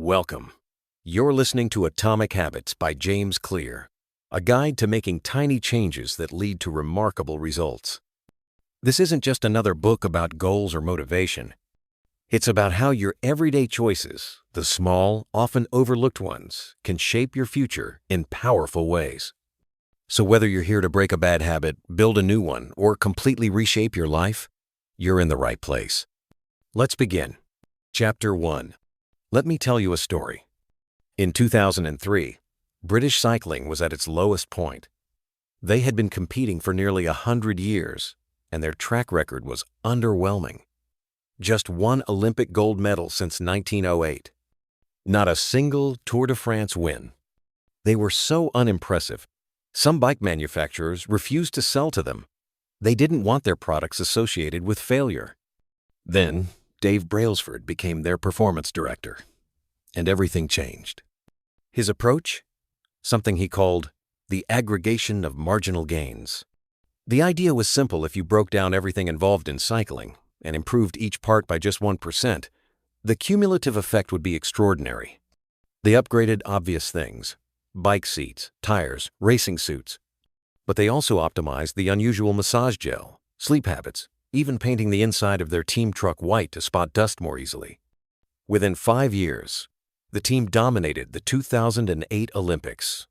Welcome. You're listening to Atomic Habits by James Clear, a guide to making tiny changes that lead to remarkable results. This isn't just another book about goals or motivation. It's about how your everyday choices, the small, often overlooked ones, can shape your future in powerful ways. So whether you're here to break a bad habit, build a new one, or completely reshape your life, you're in the right place. Let's begin. Chapter 1. Let me tell you a story. In 2003, British cycling was at its lowest point. They had been competing for nearly 100 years, and their track record was underwhelming. Just one Olympic gold medal since 1908. Not a single Tour de France win. They were so unimpressive. Some bike manufacturers refused to sell to them. They didn't want their products associated with failure. Then, Dave Brailsford became their performance director, and everything changed. His approach? Something he called the aggregation of marginal gains. The idea was simple. If you broke down everything involved in cycling and improved each part by just 1%, the cumulative effect would be extraordinary. They upgraded obvious things: bike seats, tires, racing suits. But they also optimized the unusual massage gel, sleep habits, even painting the inside of their team truck white to spot dust more easily. Within 5 years, the team dominated the 2008 Olympics.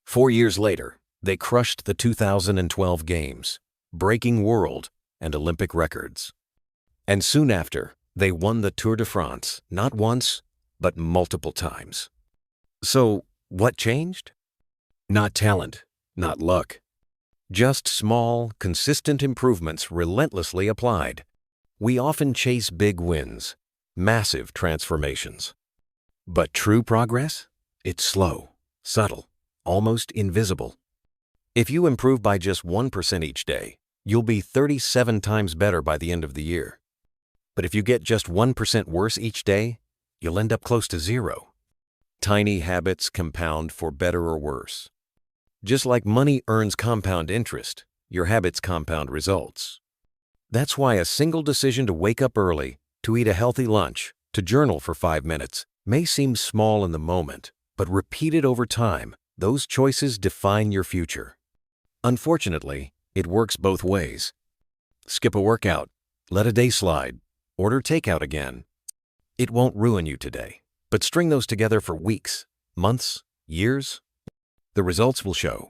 4 years later, they crushed the 2012 Games, breaking world and Olympic records. And soon after, they won the Tour de France, not once, but multiple times. So, what changed? Not talent, not luck. Just small, consistent improvements relentlessly applied. We often chase big wins, massive transformations. But true progress? It's slow, subtle, almost invisible. If you improve by just 1% each day, you'll be 37 times better by the end of the year. But if you get just 1% worse each day, you'll end up close to zero. Tiny habits compound for better or worse. Just like money earns compound interest, your habits compound results. That's why a single decision to wake up early, to eat a healthy lunch, to journal for 5 minutes may seem small in the moment, but repeated over time, those choices define your future. Unfortunately, it works both ways. Skip a workout, let a day slide, order takeout again. It won't ruin you today, but string those together for weeks, months, years. The results will show.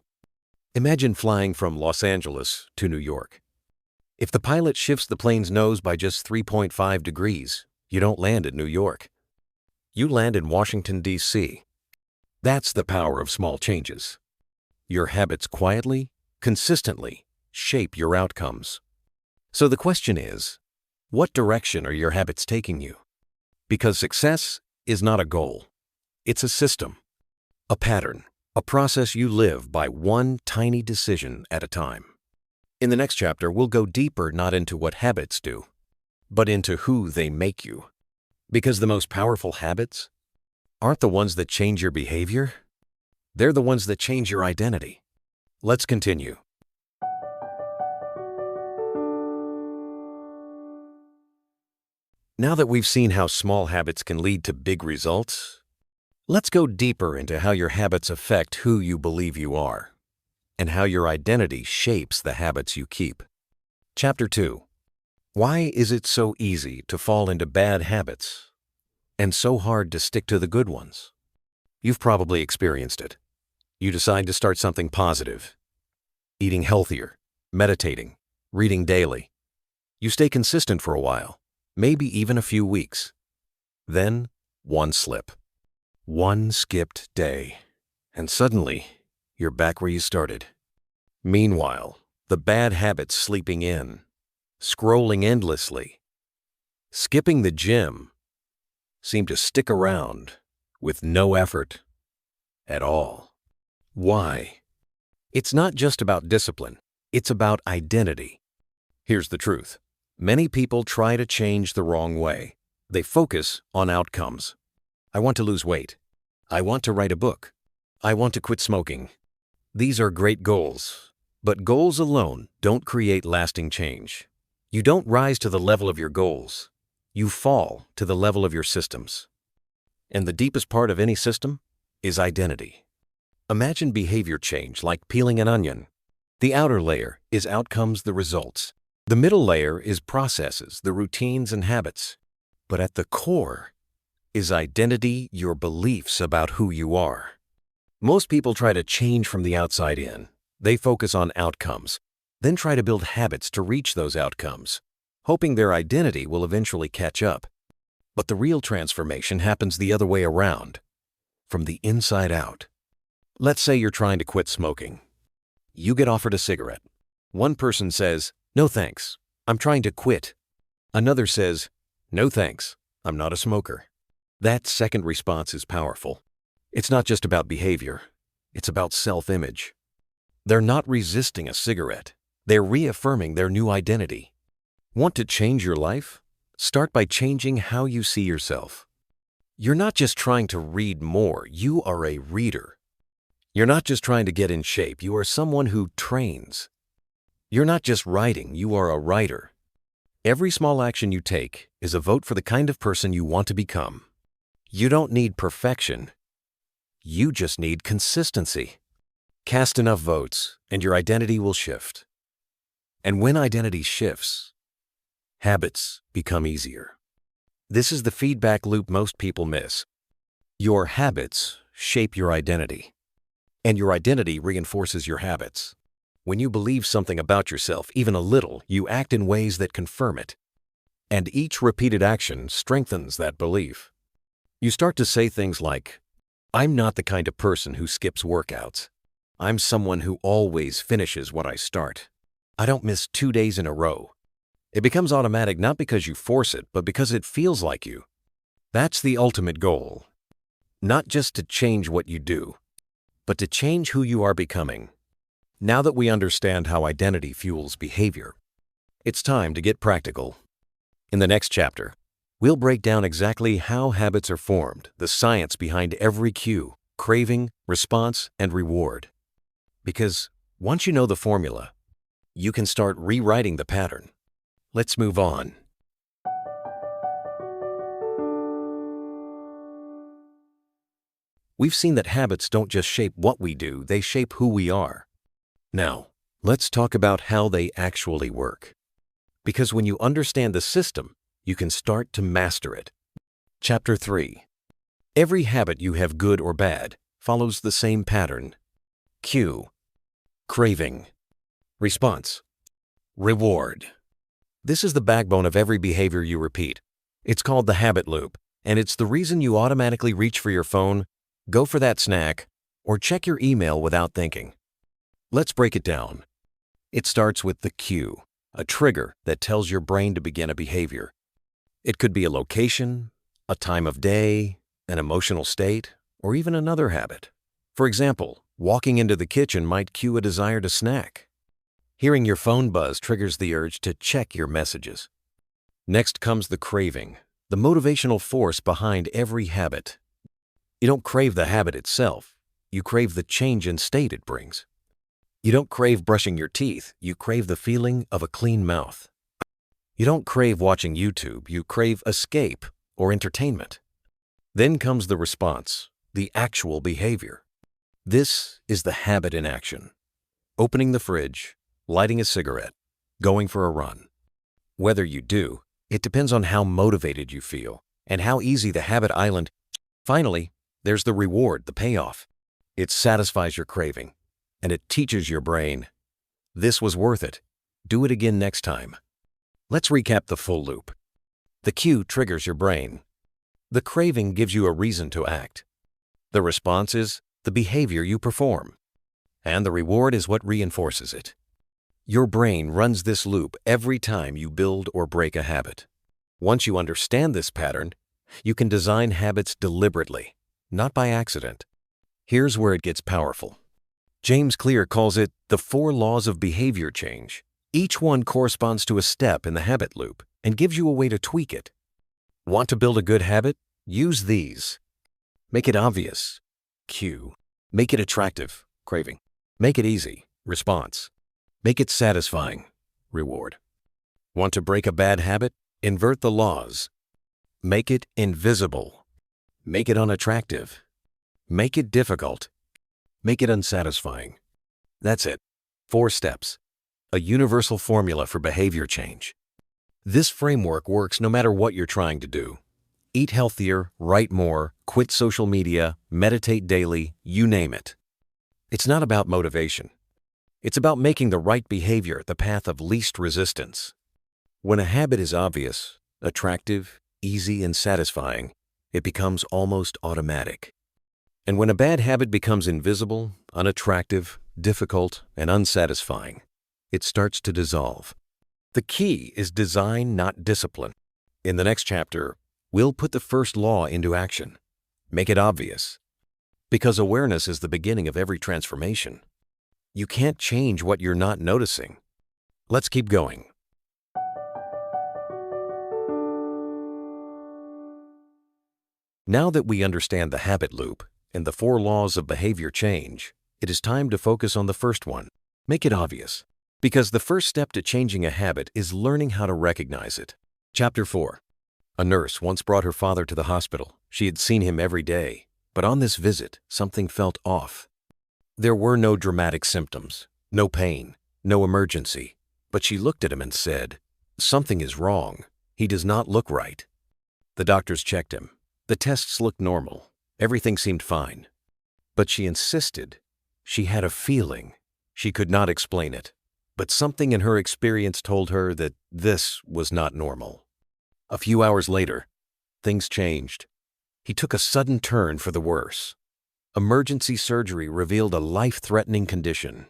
Imagine flying from Los Angeles to New York. If the pilot shifts the plane's nose by just 3.5 degrees, you don't land in New York. You land in Washington, D.C. That's the power of small changes. Your habits quietly, consistently shape your outcomes. So the question is, what direction are your habits taking you? Because success is not a goal. It's a system, a pattern. A process you live by one tiny decision at a time. In the next chapter, we'll go deeper not into what habits do, but into who they make you. Because the most powerful habits aren't the ones that change your behavior. They're the ones that change your identity. Let's continue. Now that we've seen how small habits can lead to big results, let's go deeper into how your habits affect who you believe you are, and how your identity shapes the habits you keep. Chapter 2. Why is it so easy to fall into bad habits, and so hard to stick to the good ones? You've probably experienced it. You decide to start something positive. Eating healthier, meditating, reading daily. You stay consistent for a while, maybe even a few weeks. Then, one slip. One skipped day, and suddenly, you're back where you started. Meanwhile, the bad habits sleeping in, scrolling endlessly, skipping the gym, seem to stick around with no effort at all. Why? It's not just about discipline, it's about identity. Here's the truth. Many people try to change the wrong way. They focus on outcomes. I want to lose weight. I want to write a book. I want to quit smoking. These are great goals, but goals alone don't create lasting change. You don't rise to the level of your goals. You fall to the level of your systems. And the deepest part of any system is identity. Imagine behavior change like peeling an onion. The outer layer is outcomes, the results. The middle layer is processes, the routines and habits. But at the core is identity, your beliefs about who you are. Most people try to change from the outside in. They focus on outcomes, then try to build habits to reach those outcomes, hoping their identity will eventually catch up. But the real transformation happens the other way around, from the inside out. Let's say you're trying to quit smoking. You get offered a cigarette. One person says, "No thanks, I'm trying to quit." Another says, "No thanks, I'm not a smoker." That second response is powerful. It's not just about behavior, it's about self-image. They're not resisting a cigarette, they're reaffirming their new identity. Want to change your life? Start by changing how you see yourself. You're not just trying to read more, you are a reader. You're not just trying to get in shape, you are someone who trains. You're not just writing, you are a writer. Every small action you take is a vote for the kind of person you want to become. You don't need perfection. You just need consistency. Cast enough votes, and your identity will shift. And when identity shifts, habits become easier. This is the feedback loop most people miss. Your habits shape your identity, and your identity reinforces your habits. When you believe something about yourself, even a little, you act in ways that confirm it. And each repeated action strengthens that belief. You start to say things like, "I'm not the kind of person who skips workouts. I'm someone who always finishes what I start. I don't miss 2 days in a row." It becomes automatic not because you force it, but because it feels like you. That's the ultimate goal. Not just to change what you do, but to change who you are becoming. Now that we understand how identity fuels behavior, it's time to get practical. In the next chapter, we'll break down exactly how habits are formed, the science behind every cue, craving, response, and reward. Because once you know the formula, you can start rewriting the pattern. Let's move on. We've seen that habits don't just shape what we do, they shape who we are. Now, let's talk about how they actually work. Because when you understand the system, you can start to master it. Chapter 3. Every habit you have, good or bad, follows the same pattern. Cue. Craving. Response. Reward. This is the backbone of every behavior you repeat. It's called the habit loop, and it's the reason you automatically reach for your phone, go for that snack, or check your email without thinking. Let's break it down. It starts with the cue, a trigger that tells your brain to begin a behavior. It could be a location, a time of day, an emotional state, or even another habit. For example, walking into the kitchen might cue a desire to snack. Hearing your phone buzz triggers the urge to check your messages. Next comes the craving, the motivational force behind every habit. You don't crave the habit itself, you crave the change in state it brings. You don't crave brushing your teeth, you crave the feeling of a clean mouth. You don't crave watching YouTube, you crave escape or entertainment. Then comes the response, the actual behavior. This is the habit in action. Opening the fridge, lighting a cigarette, going for a run. Whether you do, it depends on how motivated you feel and how easy the habit island. Finally, there's the reward, the payoff. It satisfies your craving, and it teaches your brain, this was worth it. Do it again next time. Let's recap the full loop. The cue triggers your brain. The craving gives you a reason to act. The response is the behavior you perform. And the reward is what reinforces it. Your brain runs this loop every time you build or break a habit. Once you understand this pattern, you can design habits deliberately, not by accident. Here's where it gets powerful. James Clear calls it the 4 laws of behavior change. Each one corresponds to a step in the habit loop and gives you a way to tweak it. Want to build a good habit? Use these. Make it obvious. Cue. Make it attractive. Craving. Make it easy. Response. Make it satisfying. Reward. Want to break a bad habit? Invert the laws. Make it invisible. Make it unattractive. Make it difficult. Make it unsatisfying. That's it. 4 steps. A universal formula for behavior change. This framework works no matter what you're trying to do. Eat healthier, write more, quit social media, meditate daily, you name it. It's not about motivation. It's about making the right behavior the path of least resistance. When a habit is obvious, attractive, easy, and satisfying, it becomes almost automatic. And when a bad habit becomes invisible, unattractive, difficult, and unsatisfying, it starts to dissolve. The key is design, not discipline. In the next chapter, we'll put the first law into action. Make it obvious. Because awareness is the beginning of every transformation. You can't change what you're not noticing. Let's keep going. Now that we understand the habit loop and the 4 laws of behavior change, it is time to focus on the first one. Make it obvious. Because the first step to changing a habit is learning how to recognize it. Chapter 4. A nurse once brought her father to the hospital. She had seen him every day, but on this visit, something felt off. There were no dramatic symptoms, no pain, no emergency, but she looked at him and said, "Something is wrong. He does not look right." The doctors checked him. The tests looked normal. Everything seemed fine. But she insisted. She had a feeling. She could not explain it. But something in her experience told her that this was not normal. A few hours later, things changed. He took a sudden turn for the worse. Emergency surgery revealed a life-threatening condition.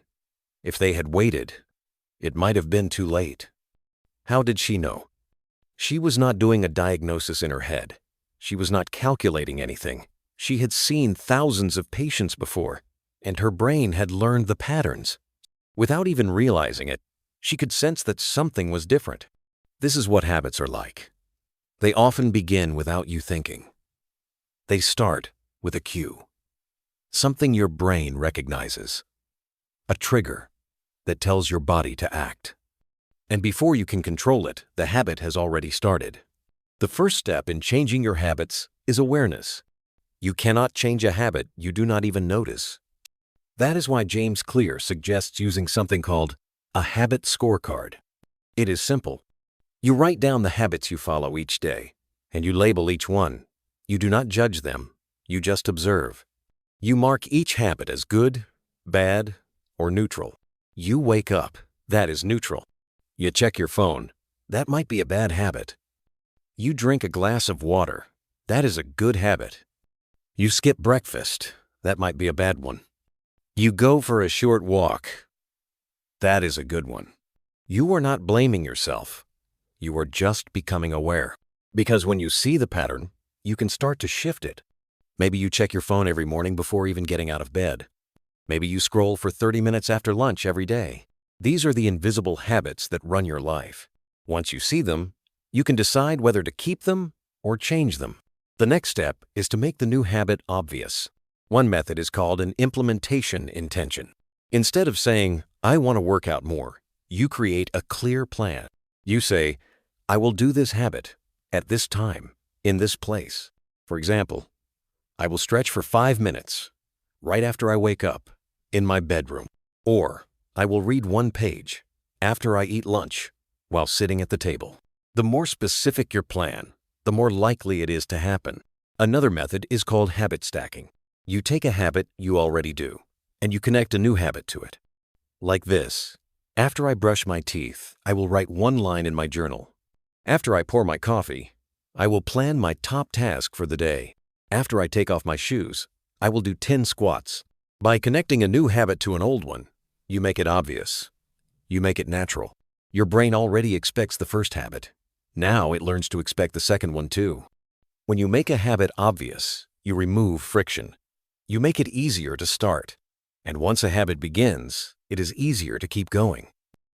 If they had waited, it might have been too late. How did she know? She was not doing a diagnosis in her head. She was not calculating anything. She had seen thousands of patients before, and her brain had learned the patterns. Without even realizing it, she could sense that something was different. This is what habits are like. They often begin without you thinking. They start with a cue. Something your brain recognizes. A trigger that tells your body to act. And before you can control it, the habit has already started. The first step in changing your habits is awareness. You cannot change a habit you do not even notice. That is why James Clear suggests using something called a habit scorecard. It is simple. You write down the habits you follow each day, and you label each one. You do not judge them, you just observe. You mark each habit as good, bad, or neutral. You wake up, that is neutral. You check your phone, that might be a bad habit. You drink a glass of water, that is a good habit. You skip breakfast, that might be a bad one. You go for a short walk, that is a good one. You are not blaming yourself, you are just becoming aware. Because when you see the pattern, you can start to shift it. Maybe you check your phone every morning before even getting out of bed. Maybe you scroll for 30 minutes after lunch every day. These are the invisible habits that run your life. Once you see them, you can decide whether to keep them or change them. The next step is to make the new habit obvious. One method is called an implementation intention. Instead of saying, "I want to work out more," you create a clear plan. You say, "I will do this habit at this time, in this place." For example, I will stretch for 5 minutes right after I wake up in my bedroom. Or I will read 1 page after I eat lunch while sitting at the table. The more specific your plan, the more likely it is to happen. Another method is called habit stacking. You take a habit you already do, and you connect a new habit to it. Like this. After I brush my teeth, I will write 1 line in my journal. After I pour my coffee, I will plan my top task for the day. After I take off my shoes, I will do 10 squats. By connecting a new habit to an old one, you make it obvious. You make it natural. Your brain already expects the first habit. Now it learns to expect the second one too. When you make a habit obvious, you remove friction. You make it easier to start. And once a habit begins, it is easier to keep going.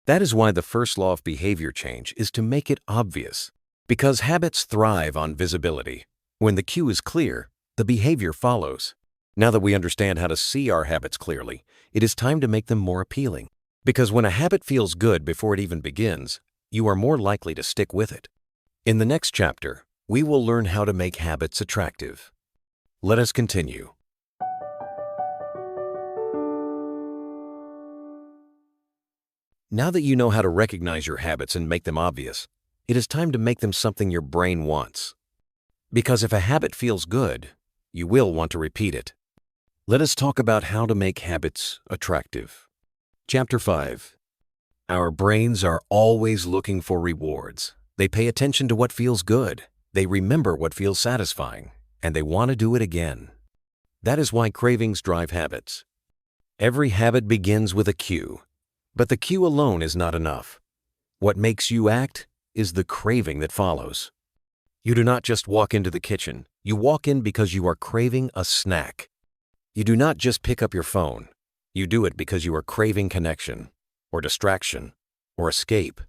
That is why the first law of behavior change is to make it obvious. Because habits thrive on visibility. When the cue is clear, the behavior follows. Now that we understand how to see our habits clearly, it is time to make them more appealing. Because when a habit feels good before it even begins, you are more likely to stick with it. In the next chapter, we will learn how to make habits attractive. Let us continue. Now that you know how to recognize your habits and make them obvious, it is time to make them something your brain wants. Because if a habit feels good, you will want to repeat it. Let us talk about how to make habits attractive. Chapter 5. Our brains are always looking for rewards. They pay attention to what feels good. They remember what feels satisfying, and they want to do it again. That is why cravings drive habits. Every habit begins with a cue, but the cue alone is not enough. What makes you act is the craving that follows. You do not just walk into the kitchen. You walk in because you are craving a snack. You do not just pick up your phone. You do it because you are craving connection, or distraction, or escape.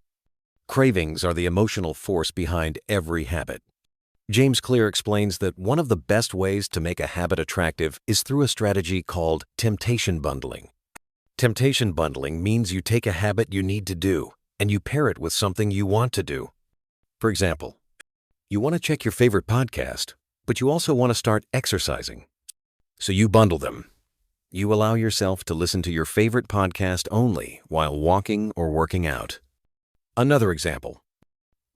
Cravings are the emotional force behind every habit. James Clear explains that one of the best ways to make a habit attractive is through a strategy called temptation bundling. Temptation bundling means you take a habit you need to do and you pair it with something you want to do. For example, you want to check your favorite podcast, but you also want to start exercising. So you bundle them. You allow yourself to listen to your favorite podcast only while walking or working out. Another example,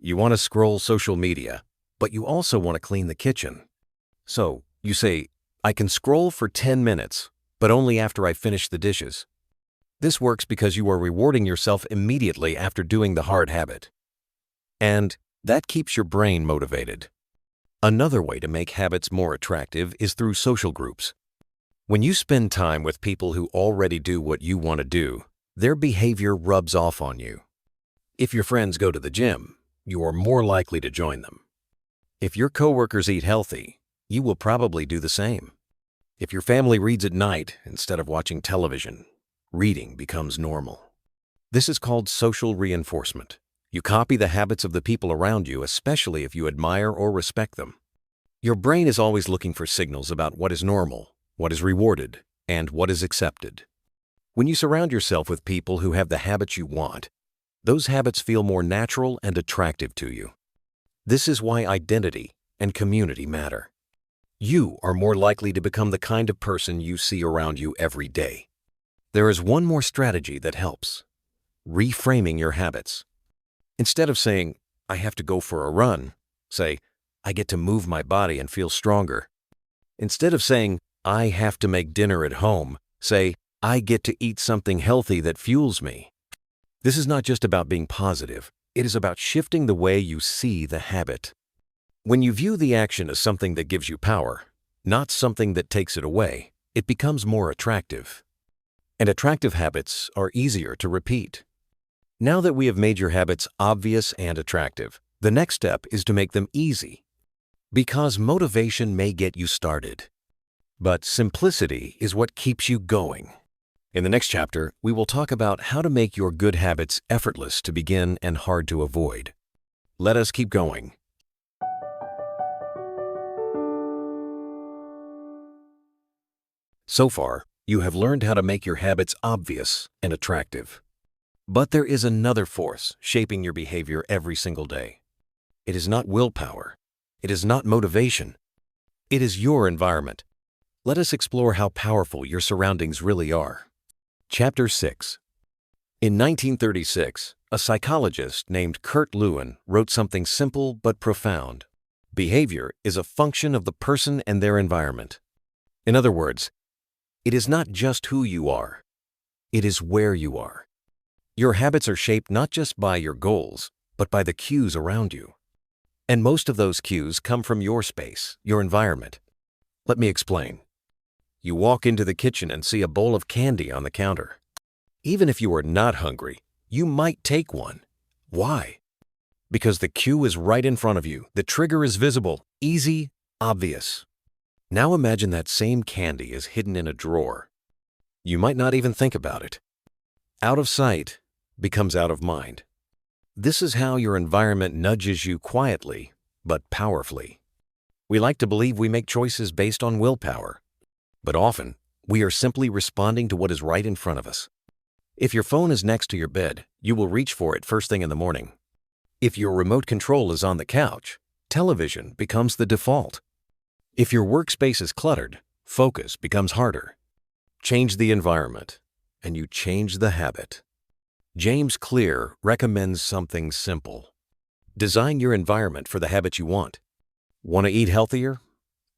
you want to scroll social media, but you also want to clean the kitchen. So you say, I can scroll for 10 minutes, but only after I finish the dishes. This works because you are rewarding yourself immediately after doing the hard habit. And that keeps your brain motivated. Another way to make habits more attractive is through social groups. When you spend time with people who already do what you want to do, their behavior rubs off on you. If your friends go to the gym, you are more likely to join them. If your coworkers eat healthy, you will probably do the same. If your family reads at night instead of watching television, reading becomes normal. This is called social reinforcement. You copy the habits of the people around you, especially if you admire or respect them. Your brain is always looking for signals about what is normal, what is rewarded, and what is accepted. When you surround yourself with people who have the habits you want, those habits feel more natural and attractive to you. This is why identity and community matter. You are more likely to become the kind of person you see around you every day. There is one more strategy that helps: reframing your habits. Instead of saying, I have to go for a run, say, I get to move my body and feel stronger. Instead of saying, I have to make dinner at home, say, I get to eat something healthy that fuels me. This is not just about being positive. It is about shifting the way you see the habit. When you view the action as something that gives you power, not something that takes it away, it becomes more attractive. And attractive habits are easier to repeat. Now that we have made your habits obvious and attractive, the next step is to make them easy. Because motivation may get you started, but simplicity is what keeps you going. In the next chapter, we will talk about how to make your good habits effortless to begin and hard to avoid. Let us keep going. So far, you have learned how to make your habits obvious and attractive. But there is another force shaping your behavior every single day. It is not willpower. It is not motivation. It is your environment. Let us explore how powerful your surroundings really are. Chapter 6. In 1936, a psychologist named Kurt Lewin wrote something simple but profound. Behavior is a function of the person and their environment. In other words, it is not just who you are. It is where you are. Your habits are shaped not just by your goals, but by the cues around you. And most of those cues come from your space, your environment. Let me explain. You walk into the kitchen and see a bowl of candy on the counter. Even if you are not hungry, you might take one. Why? Because the cue is right in front of you. The trigger is visible, easy, obvious. Now imagine that same candy is hidden in a drawer. You might not even think about it. Out of sight becomes out of mind. This is how your environment nudges you quietly, but powerfully. We like to believe we make choices based on willpower, but often we are simply responding to what is right in front of us. If your phone is next to your bed, you will reach for it first thing in the morning. If your remote control is on the couch, television becomes the default. If your workspace is cluttered, focus becomes harder. Change the environment, and you change the habit. James Clear recommends something simple. Design your environment for the habit you want. Want to eat healthier?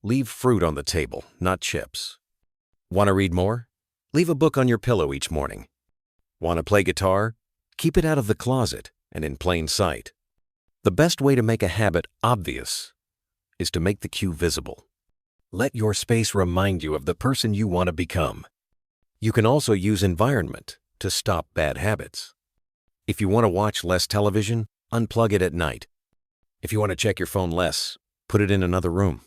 Leave fruit on the table, not chips. Want to read more? Leave a book on your pillow each morning. Want to play guitar? Keep it out of the closet and in plain sight. The best way to make a habit obvious is to make the cue visible. Let your space remind you of the person you want to become. You can also use environment to stop bad habits. If you want to watch less television, unplug it at night. If you want to check your phone less, put it in another room.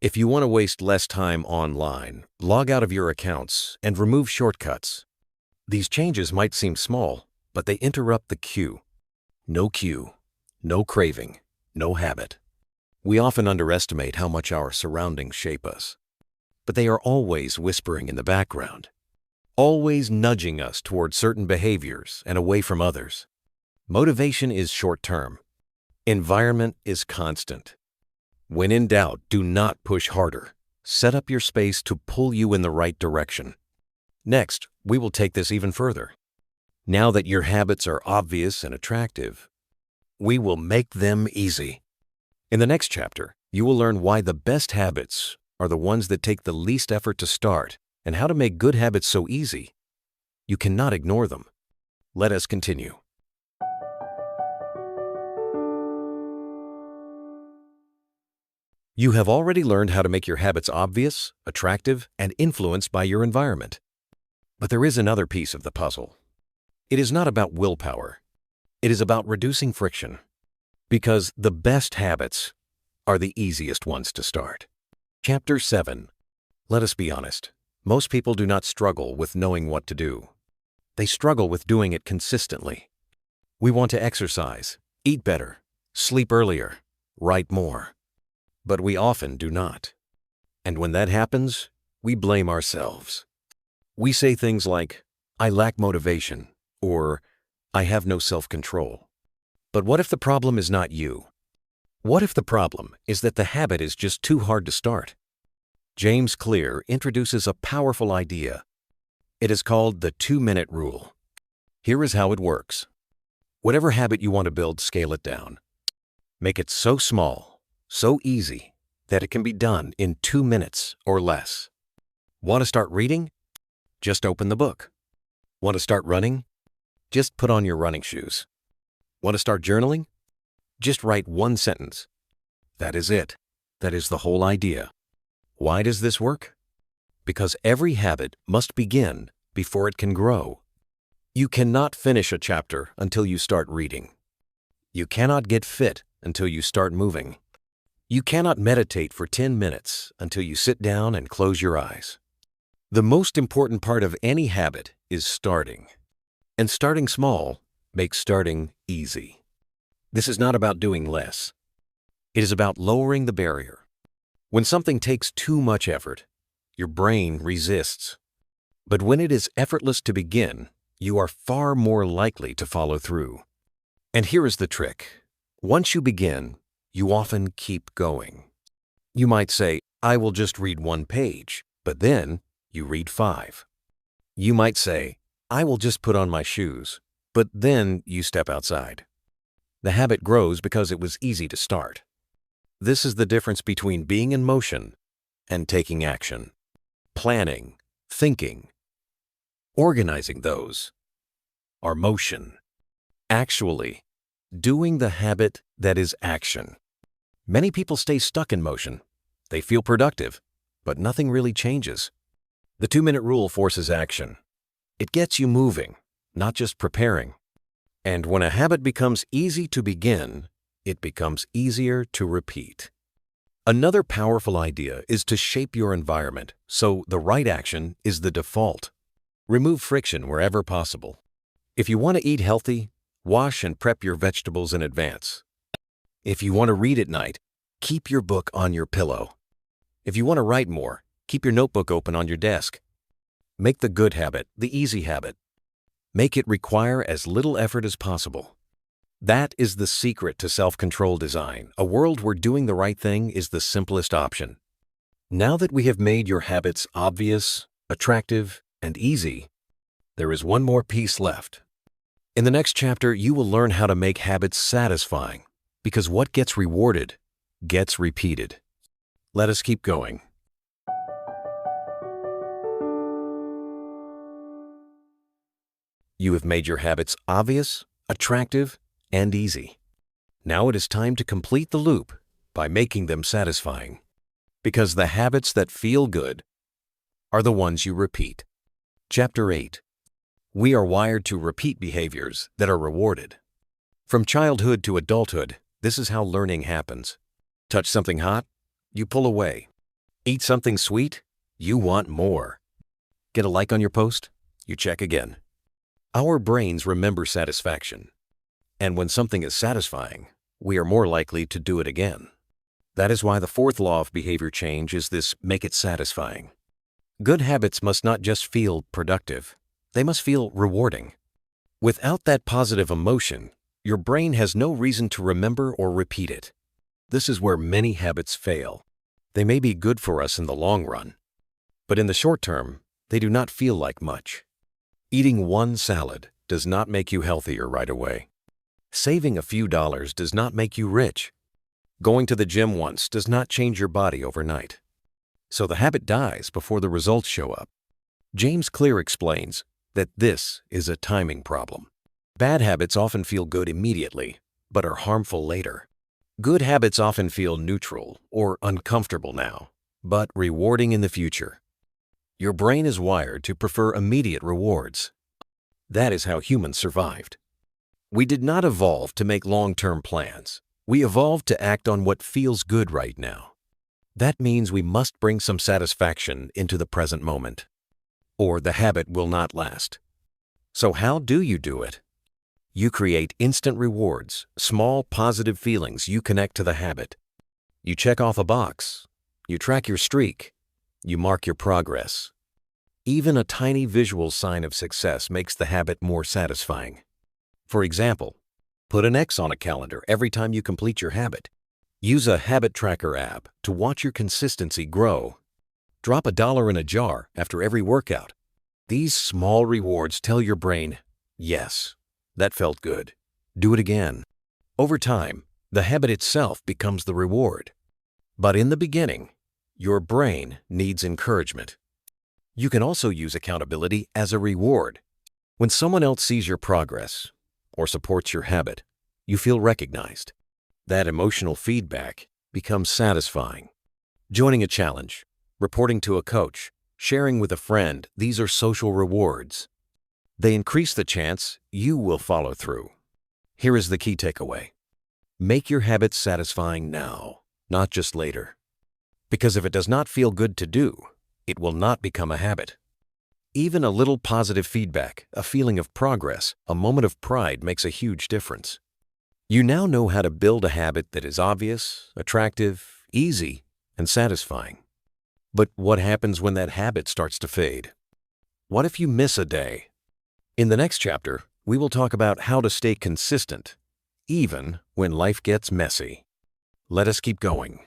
If you want to waste less time online, log out of your accounts and remove shortcuts. These changes might seem small, but they interrupt the cue. No cue, no craving, no habit. We often underestimate how much our surroundings shape us, but they are always whispering in the background, always nudging us toward certain behaviors and away from others. Motivation is short-term. Environment is constant. When in doubt, do not push harder. Set up your space to pull you in the right direction. Next, we will take this even further. Now that your habits are obvious and attractive, we will make them easy. In the next chapter, you will learn why the best habits are the ones that take the least effort to start and how to make good habits so easy you cannot ignore them. Let us continue. You have already learned how to make your habits obvious, attractive, and influenced by your environment. But there is another piece of the puzzle. It is not about willpower. It is about reducing friction. Because the best habits are the easiest ones to start. Chapter 7. Let us be honest. Most people do not struggle with knowing what to do. They struggle with doing it consistently. We want to exercise, eat better, sleep earlier, write more. But we often do not. And when that happens, we blame ourselves. We say things like, "I lack motivation," or "I have no self-control." But what if the problem is not you? What if the problem is that the habit is just too hard to start? James Clear introduces a powerful idea. It is called the 2-minute rule. Here is how it works. Whatever habit you want to build, scale it down. Make it so small, so easy, that it can be done in 2 minutes or less. Want to start reading? Just open the book. Want to start running? Just put on your running shoes. Want to start journaling? Just write 1 sentence. That is it. That is the whole idea. Why does this work? Because every habit must begin before it can grow. You cannot finish a chapter until you start reading. You cannot get fit until you start moving. You cannot meditate for 10 minutes until you sit down and close your eyes. The most important part of any habit is starting. And starting small makes starting easy. This is not about doing less. It is about lowering the barrier. When something takes too much effort, your brain resists. But when it is effortless to begin, you are far more likely to follow through. And here is the trick. Once you begin, you often keep going. You might say, "I will just read 1 page," but then you read 5. You might say, "I will just put on my shoes," but then you step outside. The habit grows because it was easy to start. This is the difference between being in motion and taking action. Planning, thinking, organizing those are motion. Actually, doing the habit that is action. Many people stay stuck in motion. They feel productive, but nothing really changes. The 2-minute rule forces action. It gets you moving, not just preparing. And when a habit becomes easy to begin, it becomes easier to repeat. Another powerful idea is to shape your environment so the right action is the default. Remove friction wherever possible. If you want to eat healthy, wash and prep your vegetables in advance. If you want to read at night, keep your book on your pillow. If you want to write more, keep your notebook open on your desk. Make the good habit the easy habit. Make it require as little effort as possible. That is the secret to self-control design, a world where doing the right thing is the simplest option. Now that we have made your habits obvious, attractive, and easy, there is one more piece left. In the next chapter, you will learn how to make habits satisfying, because what gets rewarded gets repeated. Let us keep going. You have made your habits obvious, attractive, and easy. Now it is time to complete the loop by making them satisfying, because the habits that feel good are the ones you repeat. Chapter 8. We are wired to repeat behaviors that are rewarded. From childhood to adulthood, this is how learning happens. Touch something hot, you pull away. Eat something sweet, you want more. Get a like on your post, you check again. Our brains remember satisfaction, and when something is satisfying, we are more likely to do it again. That is why the fourth law of behavior change is this: make it satisfying. Good habits must not just feel productive, they must feel rewarding. Without that positive emotion, your brain has no reason to remember or repeat it. This is where many habits fail. They may be good for us in the long run, but in the short term, they do not feel like much. Eating one salad does not make you healthier right away. Saving a few dollars does not make you rich. Going to the gym once does not change your body overnight. So the habit dies before the results show up. James Clear explains that this is a timing problem. Bad habits often feel good immediately, but are harmful later. Good habits often feel neutral or uncomfortable now, but rewarding in the future. Your brain is wired to prefer immediate rewards. That is how humans survived. We did not evolve to make long-term plans. We evolved to act on what feels good right now. That means we must bring some satisfaction into the present moment, or the habit will not last. So how do you do it? You create instant rewards, small positive feelings you connect to the habit. You check off a box. You track your streak. You mark your progress. Even a tiny visual sign of success makes the habit more satisfying. For example, put an X on a calendar every time you complete your habit. Use a habit tracker app to watch your consistency grow. Drop $1 in a jar after every workout. These small rewards tell your brain, yes, that felt good. Do it again. Over time, the habit itself becomes the reward. But in the beginning, your brain needs encouragement. You can also use accountability as a reward. When someone else sees your progress or supports your habit, you feel recognized. That emotional feedback becomes satisfying. Joining a challenge, reporting to a coach, sharing with a friend, these are social rewards. They increase the chance you will follow through. Here is the key takeaway. Make your habits satisfying now, not just later. Because if it does not feel good to do, it will not become a habit. Even a little positive feedback, a feeling of progress, a moment of pride makes a huge difference. You now know how to build a habit that is obvious, attractive, easy, and satisfying. But what happens when that habit starts to fade? What if you miss a day? In the next chapter, we will talk about how to stay consistent, even when life gets messy. Let us keep going.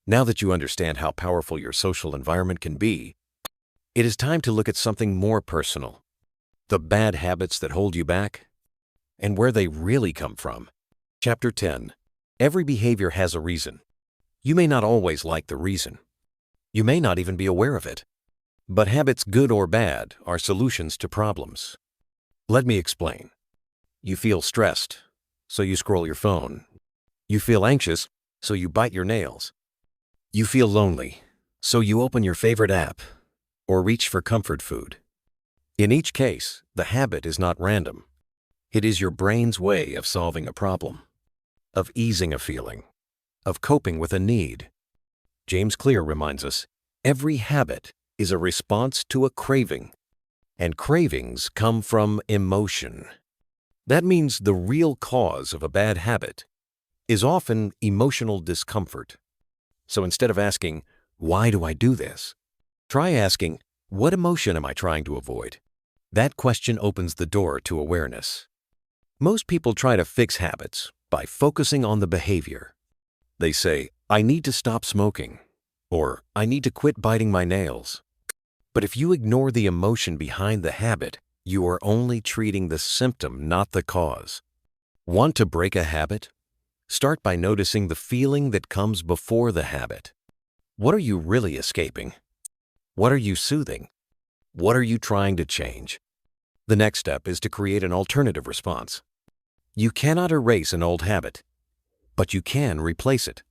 Now that you understand how powerful your social environment can be, it is time to look at something more personal. The bad habits that hold you back, and where they really come from. Chapter 10. Every behavior has a reason. You may not always like the reason. You may not even be aware of it. But habits, good or bad, are solutions to problems. Let me explain. You feel stressed, so you scroll your phone. You feel anxious, so you bite your nails. You feel lonely, so you open your favorite app or reach for comfort food. In each case, the habit is not random. It is your brain's way of solving a problem, of easing a feeling, of coping with a need. James Clear reminds us, every habit is a response to a craving, and cravings come from emotion. That means the real cause of a bad habit is often emotional discomfort. So instead of asking, why do I do this? Try asking, what emotion am I trying to avoid? That question opens the door to awareness. Most people try to fix habits, by focusing on the behavior. They say, "I need to stop smoking," or "I need to quit biting my nails." But if you ignore the emotion behind the habit, you are only treating the symptom, not the cause. Want to break a habit? Start by noticing the feeling that comes before the habit. What are you really escaping? What are you soothing? What are you trying to change? The next step is to create an alternative response. You cannot erase an old habit, but you can replace it.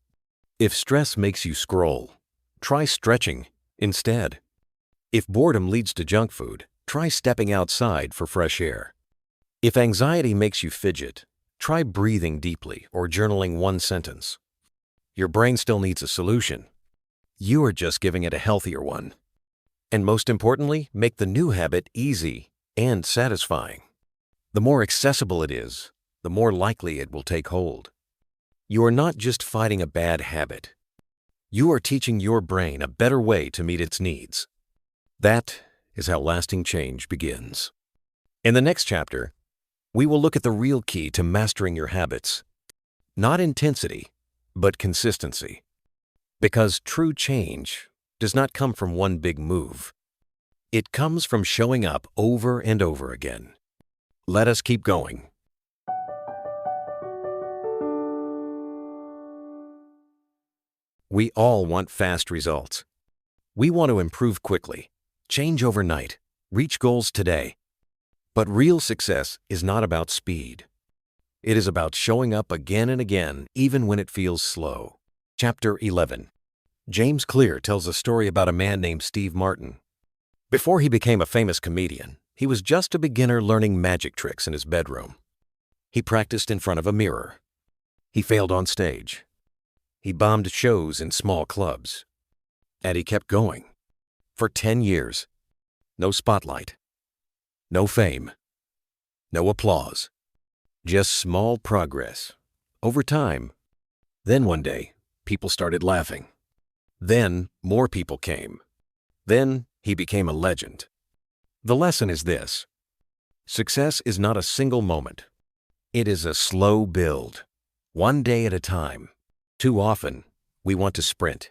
If stress makes you scroll, try stretching instead. If boredom leads to junk food, try stepping outside for fresh air. If anxiety makes you fidget, try breathing deeply or journaling one sentence. Your brain still needs a solution. You are just giving it a healthier one. And most importantly, make the new habit easy and satisfying. The more accessible it is, the more likely it will take hold. You are not just fighting a bad habit. You are teaching your brain a better way to meet its needs. That is how lasting change begins. In the next chapter, we will look at the real key to mastering your habits. Not intensity, but consistency. Because true change does not come from one big move. It comes from showing up over and over again. Let us keep going. We all want fast results. We want to improve quickly, change overnight, reach goals today. But real success is not about speed. It is about showing up again and again, even when it feels slow. Chapter 11. James Clear tells a story about a man named Steve Martin. Before he became a famous comedian, he was just a beginner learning magic tricks in his bedroom. He practiced in front of a mirror. He failed on stage. He bombed shows in small clubs. And he kept going. For 10 years. No spotlight. No fame. No applause. Just small progress. Over time. Then one day, people started laughing. Then more people came. Then he became a legend. The lesson is this. Success is not a single moment. It is a slow build, one day at a time. Too often, we want to sprint.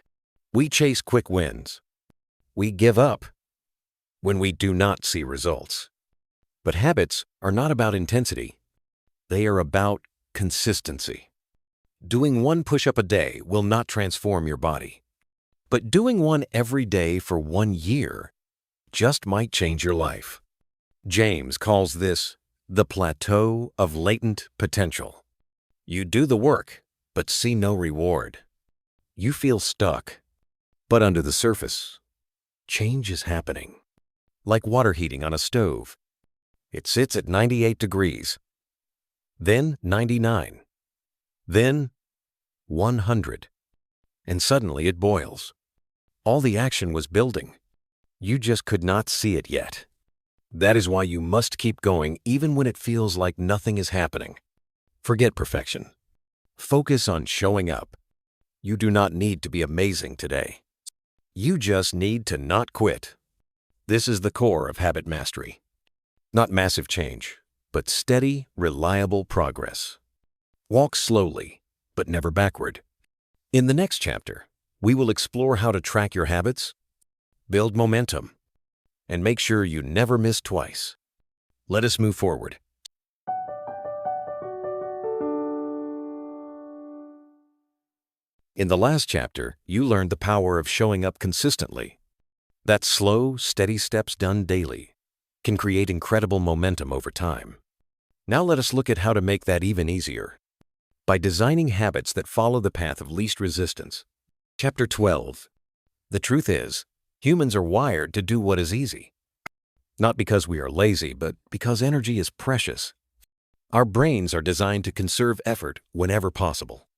We chase quick wins. We give up when we do not see results. But habits are not about intensity. They are about consistency. Doing one push-up a day will not transform your body. But doing one every day for 1 year just might change your life. James calls this the plateau of latent potential. You do the work, but see no reward. You feel stuck. But under the surface, change is happening. Like water heating on a stove. It sits at 98 degrees, then 99, then 100, and suddenly it boils. All the action was building. You just could not see it yet. That is why you must keep going even when it feels like nothing is happening. Forget perfection. Focus on showing up. You do not need to be amazing today. You just need to not quit. This is the core of habit mastery. Not massive change, but steady, reliable progress. Walk slowly, but never backward. In the next chapter, we will explore how to track your habits, build momentum, and make sure you never miss twice. Let us move forward. In the last chapter, you learned the power of showing up consistently. That slow, steady steps done daily can create incredible momentum over time. Now let us look at how to make that even easier. By designing habits that follow the path of least resistance. Chapter 12. The truth is, humans are wired to do what is easy. Not because we are lazy, but because energy is precious. Our brains are designed to conserve effort whenever possible.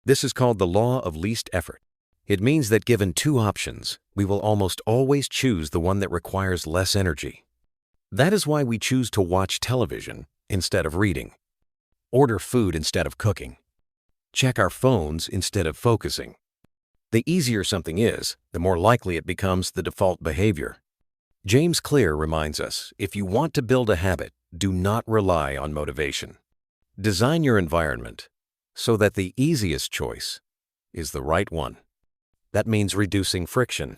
This is called the law of least effort. It means that given two options, we will almost always choose the one that requires less energy. That is why we choose to watch television instead of reading, order food instead of cooking, check our phones instead of focusing. The easier something is, the more likely it becomes the default behavior. James Clear reminds us, if you want to build a habit, do not rely on motivation. Design your environment. so that the easiest choice is the right one. That means reducing friction.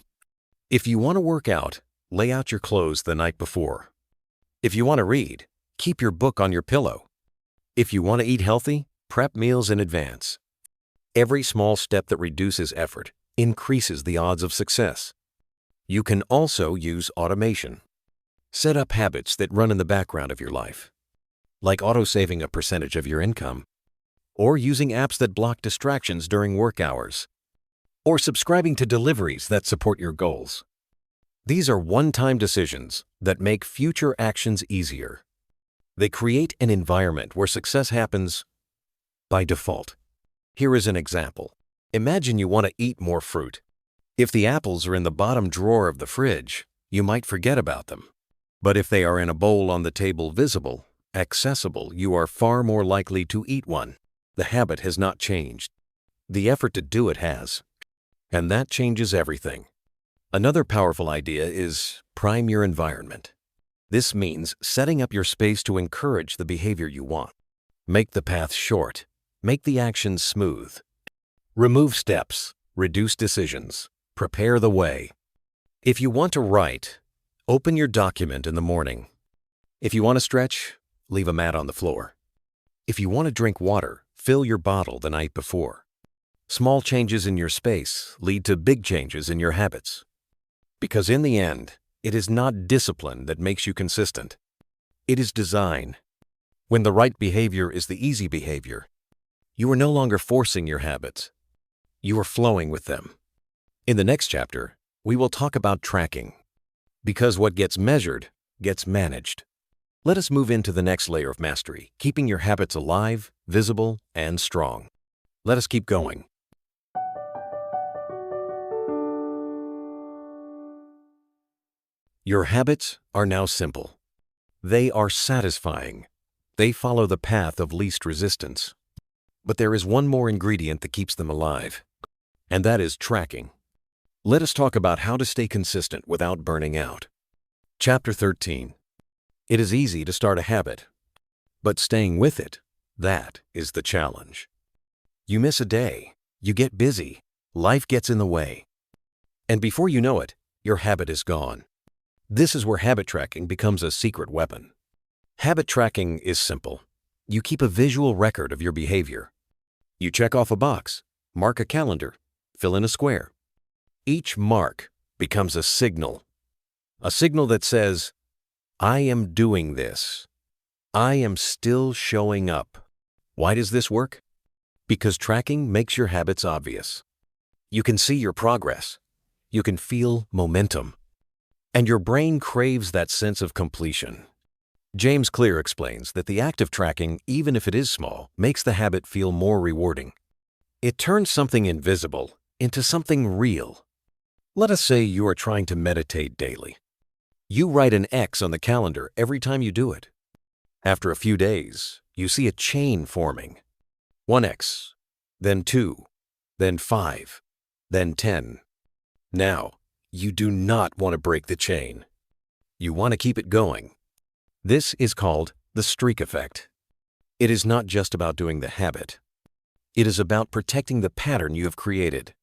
If you want to work out, lay out your clothes the night before. If you want to read, keep your book on your pillow. If you want to eat healthy, prep meals in advance. Every small step that reduces effort increases the odds of success. You can also use automation. Set up habits that run in the background of your life, like auto-saving a percentage of your income, or using apps that block distractions during work hours, or subscribing to deliveries that support your goals. These are one-time decisions that make future actions easier. They create an environment where success happens by default. Here is an example. Imagine you want to eat more fruit. If the apples are in the bottom drawer of the fridge, you might forget about them. But if they are in a bowl on the table, visible, accessible, you are far more likely to eat one. The habit has not changed. The effort to do it has. And that changes everything. Another powerful idea is prime your environment. This means setting up your space to encourage the behavior you want. Make the path short. Make the actions smooth. Remove steps. Reduce decisions. Prepare the way. If you want to write, open your document in the morning. If you want to stretch, leave a mat on the floor. If you want to drink water, fill your bottle the night before. Small changes in your space lead to big changes in your habits. Because in the end, it is not discipline that makes you consistent. It is design. When the right behavior is the easy behavior, you are no longer forcing your habits. You are flowing with them. In the next chapter, we will talk about tracking. Because what gets measured gets managed. Let us move into the next layer of mastery, keeping your habits alive, visible, and strong. Let us keep going. Your habits are now simple. They are satisfying. They follow the path of least resistance. But there is one more ingredient that keeps them alive, and that is tracking. Let us talk about how to stay consistent without burning out. Chapter 13. It is easy to start a habit, but staying with it, that is the challenge. You miss a day, you get busy, life gets in the way, and before you know it, your habit is gone. This is where habit tracking becomes a secret weapon. Habit tracking is simple. You keep a visual record of your behavior. You check off a box, mark a calendar, fill in a square. Each mark becomes a signal that says, I am doing this. I am still showing up. Why does this work? Because tracking makes your habits obvious. You can see your progress. You can feel momentum. And your brain craves that sense of completion. James Clear explains that the act of tracking, even if it is small, makes the habit feel more rewarding. It turns something invisible into something real. Let us say you are trying to meditate daily. You write an X on the calendar every time you do it. After a few days, you see a chain forming. 1X, then 2, then 5, then 10. Now, you do not want to break the chain. You want to keep it going. This is called the streak effect. It is not just about doing the habit. It is about protecting the pattern you have created.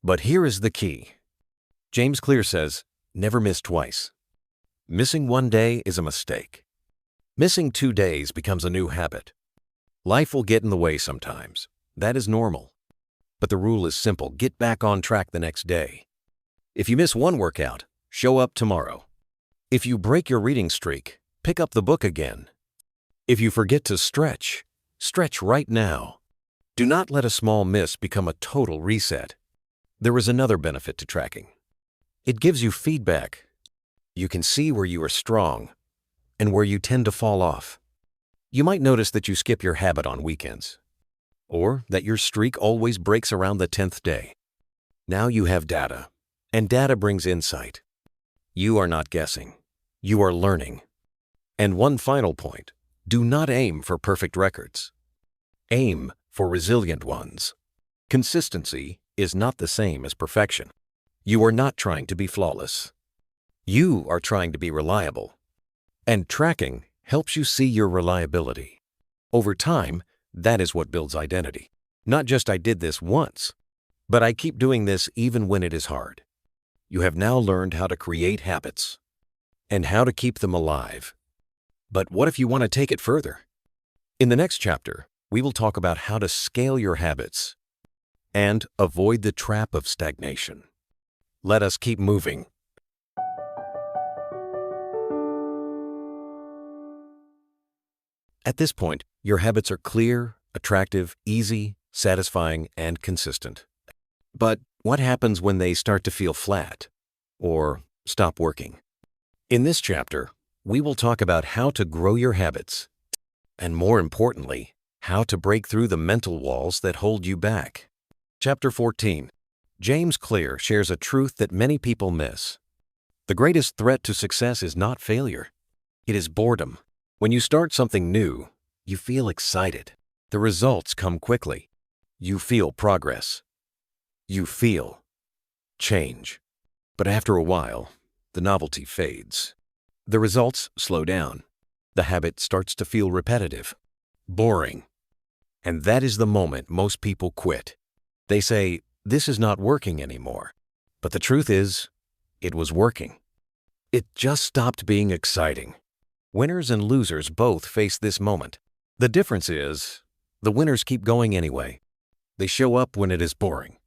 But here is the key. James Clear says, never miss twice. Missing one day is a mistake. Missing 2 days becomes a new habit. Life will get in the way sometimes. That is normal. But the rule is simple. Get back on track the next day. If you miss one workout, show up tomorrow. If you break your reading streak, pick up the book again. If you forget to stretch, stretch right now. Do not let a small miss become a total reset. There is another benefit to tracking. It gives you feedback. You can see where you are strong and where you tend to fall off. You might notice that you skip your habit on weekends, or that your streak always breaks around the 10th day. Now you have data, and data brings insight. You are not guessing. You are learning. And one final point, do not aim for perfect records. Aim for resilient ones. Consistency is not the same as perfection. You are not trying to be flawless. You are trying to be reliable. And tracking helps you see your reliability. Over time, That is what builds identity. Not just I did this once, but I keep doing this even when it is hard. You have now learned how to create habits and how to keep them alive. But what if you want to take it further? In the next chapter, we will talk about how to scale your habits and avoid the trap of stagnation. Let us keep moving. At this point, your habits are clear, attractive, easy, satisfying, and consistent. But what happens when they start to feel flat or stop working? In this chapter, we will talk about how to grow your habits and, more importantly, how to break through the mental walls that hold you back. Chapter 14. James Clear shares a truth that many people miss. The greatest threat to success is not failure. It is boredom. When you start something new, you feel excited. The results come quickly. You feel progress. You feel change. But after a while, the novelty fades. The results slow down. The habit starts to feel repetitive, boring. And that is the moment most people quit. They say, "This is not working anymore." But the truth is, it was working. It just stopped being exciting. Winners and losers both face this moment. The difference is, the winners keep going anyway. They show up when it is boring.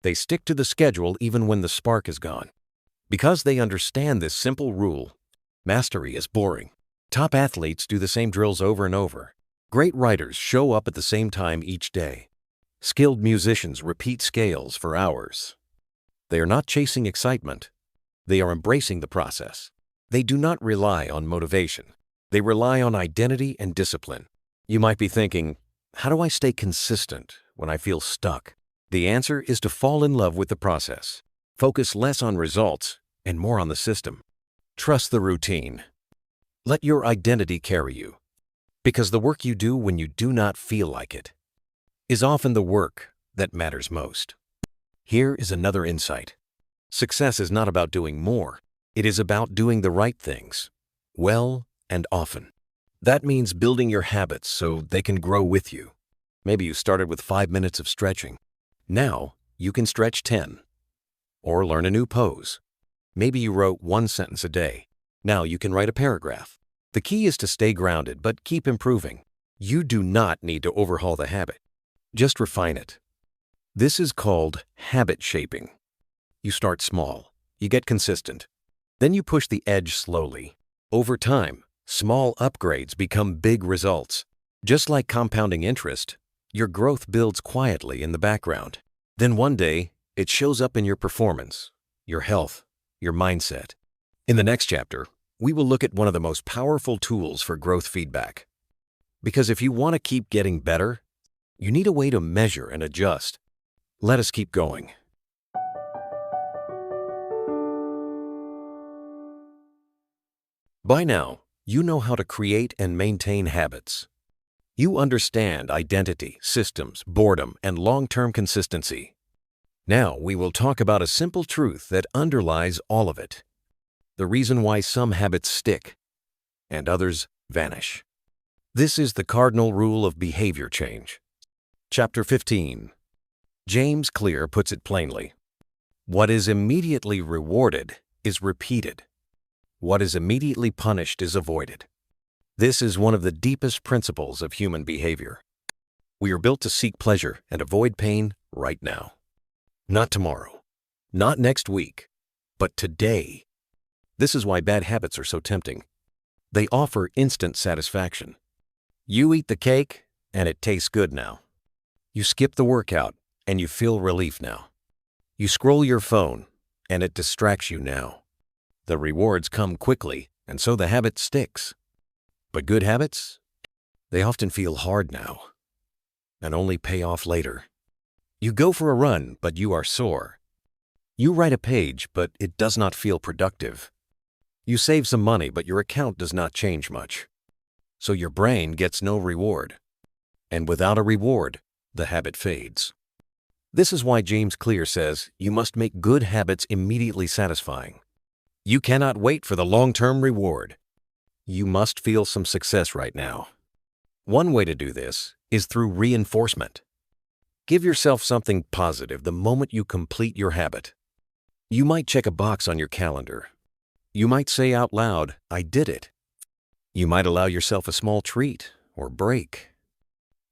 They stick to the schedule even when the spark is gone. Because they understand this simple rule, mastery is boring. Top athletes do the same drills over and over. Great writers show up at the same time each day. Skilled musicians repeat scales for hours. They are not chasing excitement. They are embracing the process. They do not rely on motivation. They rely on identity and discipline. You might be thinking, how do I stay consistent when I feel stuck? The answer is to fall in love with the process. Focus less on results and more on the system. Trust the routine. Let your identity carry you. Because the work you do when you do not feel like it is often the work that matters most. Here is another insight. Success is not about doing more. It is about doing the right things, well and often. That means building your habits so they can grow with you. Maybe you started with 5 minutes of stretching. Now you can stretch 10. Or learn a new pose. Maybe you wrote 1 sentence a day. Now you can write a paragraph. The key is to stay grounded but keep improving. You do not need to overhaul the habit. Just refine it. This is called habit shaping. You start small. You get consistent. Then you push the edge slowly. Over time, small upgrades become big results. Just like compounding interest, your growth builds quietly in the background. Then one day, it shows up in your performance, your health, your mindset. In the next chapter, we will look at one of the most powerful tools for growth feedback. Because if you want to keep getting better, you need a way to measure and adjust. Let us keep going. By now, you know how to create and maintain habits. You understand identity, systems, boredom, and long-term consistency. Now we will talk about a simple truth that underlies all of it. The reason why some habits stick and others vanish. This is the cardinal rule of behavior change. Chapter 15. James Clear puts it plainly. What is immediately rewarded is repeated. What is immediately punished is avoided. This is one of the deepest principles of human behavior. We are built to seek pleasure and avoid pain right now. Not tomorrow, not next week, but today. This is why bad habits are so tempting. They offer instant satisfaction. You eat the cake, and it tastes good now. You skip the workout, and you feel relief now. You scroll your phone, and it distracts you now. The rewards come quickly, and so the habit sticks. But good habits? They often feel hard now, and only pay off later. You go for a run, but you are sore. You write a page, but it does not feel productive. You save some money, but your account does not change much. So your brain gets no reward. And without a reward, the habit fades. This is why James Clear says you must make good habits immediately satisfying. You cannot wait for the long-term reward. You must feel some success right now. One way to do this is through reinforcement. Give yourself something positive the moment you complete your habit. You might check a box on your calendar. You might say out loud, "I did it." You might allow yourself a small treat or break.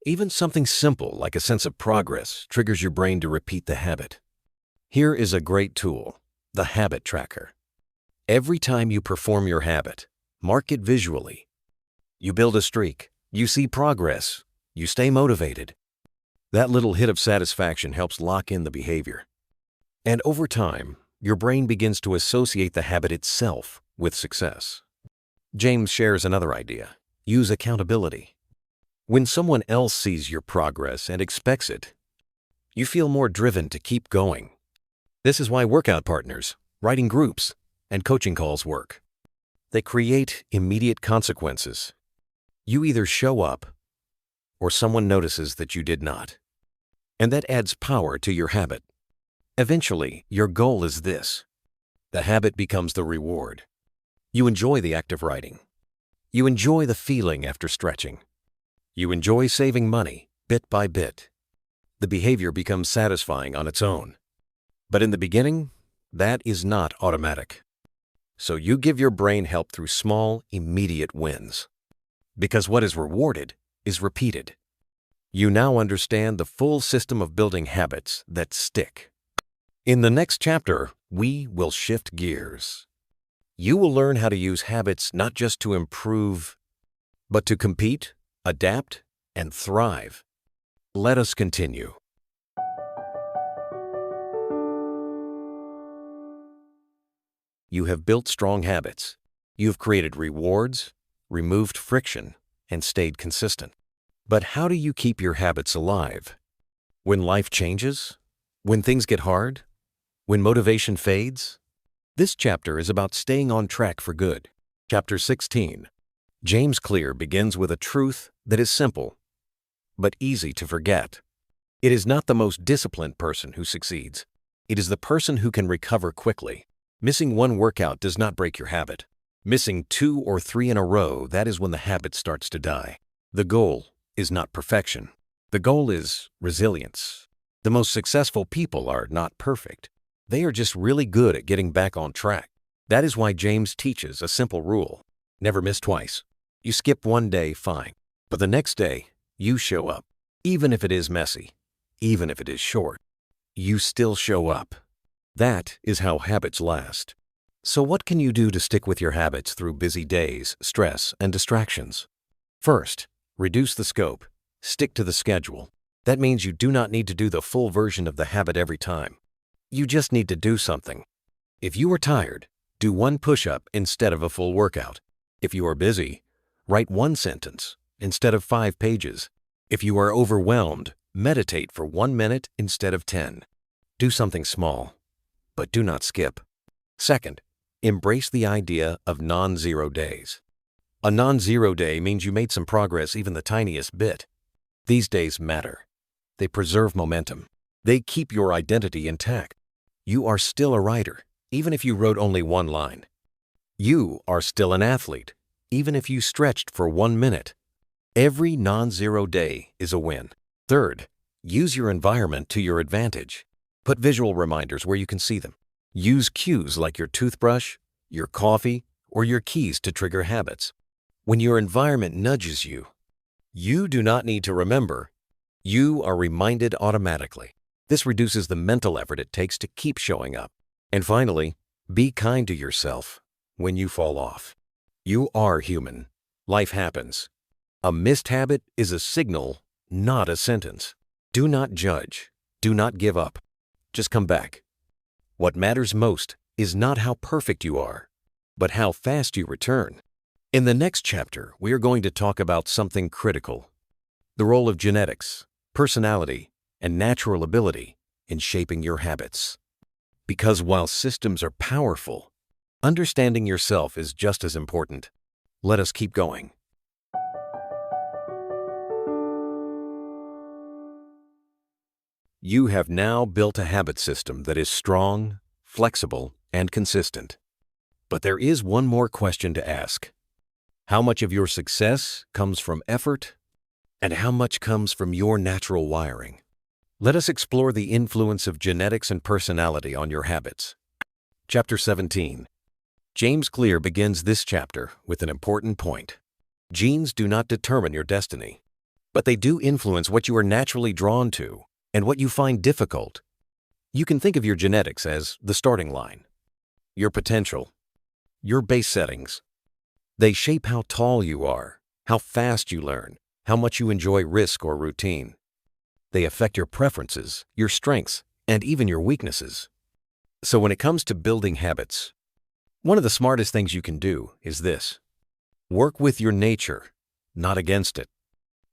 Even something simple like a sense of progress triggers your brain to repeat the habit. Here is a great tool, the habit tracker. Every time you perform your habit, mark it visually. You build a streak, you see progress, you stay motivated. That little hit of satisfaction helps lock in the behavior. And over time, your brain begins to associate the habit itself with success. James shares another idea. Use accountability. When someone else sees your progress and expects it, you feel more driven to keep going. This is why workout partners, writing groups, and coaching calls work. They create immediate consequences. You either show up or someone notices that you did not. And that adds power to your habit. Eventually, your goal is this. The habit becomes the reward. You enjoy the act of writing. You enjoy the feeling after stretching. You enjoy saving money, bit by bit. The behavior becomes satisfying on its own. But in the beginning, that is not automatic. So you give your brain help through small, immediate wins. Because what is rewarded is repeated. You now understand the full system of building habits that stick. In the next chapter, we will shift gears. You will learn how to use habits not just to improve, but to compete, adapt, and thrive. Let us continue. You have built strong habits. You have created rewards, removed friction, and stayed consistent. But how do you keep your habits alive? When life changes? When things get hard? When motivation fades? This chapter is about staying on track for good. Chapter 16. James Clear begins with a truth that is simple, but easy to forget. It is not the most disciplined person who succeeds. It is the person who can recover quickly. Missing one workout does not break your habit. Missing 2 or 3 in a row, that is when the habit starts to die. The goal is not perfection. The goal is resilience. The most successful people are not perfect. They are just really good at getting back on track. That is why James teaches a simple rule. Never miss twice. You skip one day, fine. But the next day, you show up. Even if it is messy, even if it is short, you still show up. That is how habits last. So what can you do to stick with your habits through busy days, stress, and distractions? First, reduce the scope. Stick to the schedule. That means you do not need to do the full version of the habit every time. You just need to do something. If you are tired, do 1 push-up instead of a full workout. If you are busy, write 1 sentence instead of 5 pages. If you are overwhelmed, meditate for 1 minute instead of 10. Do something small, but do not skip. Second, embrace the idea of non-zero days. A non-zero day means you made some progress even the tiniest bit. These days matter. They preserve momentum. They keep your identity intact. You are still a writer, even if you wrote only 1 line. You are still an athlete, even if you stretched for 1 minute. Every non-zero day is a win. Third, use your environment to your advantage. Put visual reminders where you can see them. Use cues like your toothbrush, your coffee, or your keys to trigger habits. When your environment nudges you, you do not need to remember. You are reminded automatically. This reduces the mental effort it takes to keep showing up. And finally, be kind to yourself when you fall off. You are human. Life happens. A missed habit is a signal, not a sentence. Do not judge. Do not give up. Just come back. What matters most is not how perfect you are, but how fast you return. In the next chapter, we are going to talk about something critical: the role of genetics, personality, and natural ability in shaping your habits. Because while systems are powerful, understanding yourself is just as important. Let us keep going. You have now built a habit system that is strong, flexible, and consistent. But there is one more question to ask. How much of your success comes from effort and how much comes from your natural wiring. Let us explore the influence of genetics and personality on your habits. Chapter 17. James Clear begins this chapter with an important point. Genes do not determine your destiny, but they do influence what you are naturally drawn to and what you find difficult. You can think of your genetics as the starting line, your potential, your base settings. They shape how tall you are, how fast you learn, how much you enjoy risk or routine. They affect your preferences, your strengths, and even your weaknesses. So when it comes to building habits, one of the smartest things you can do is this. Work with your nature, not against it.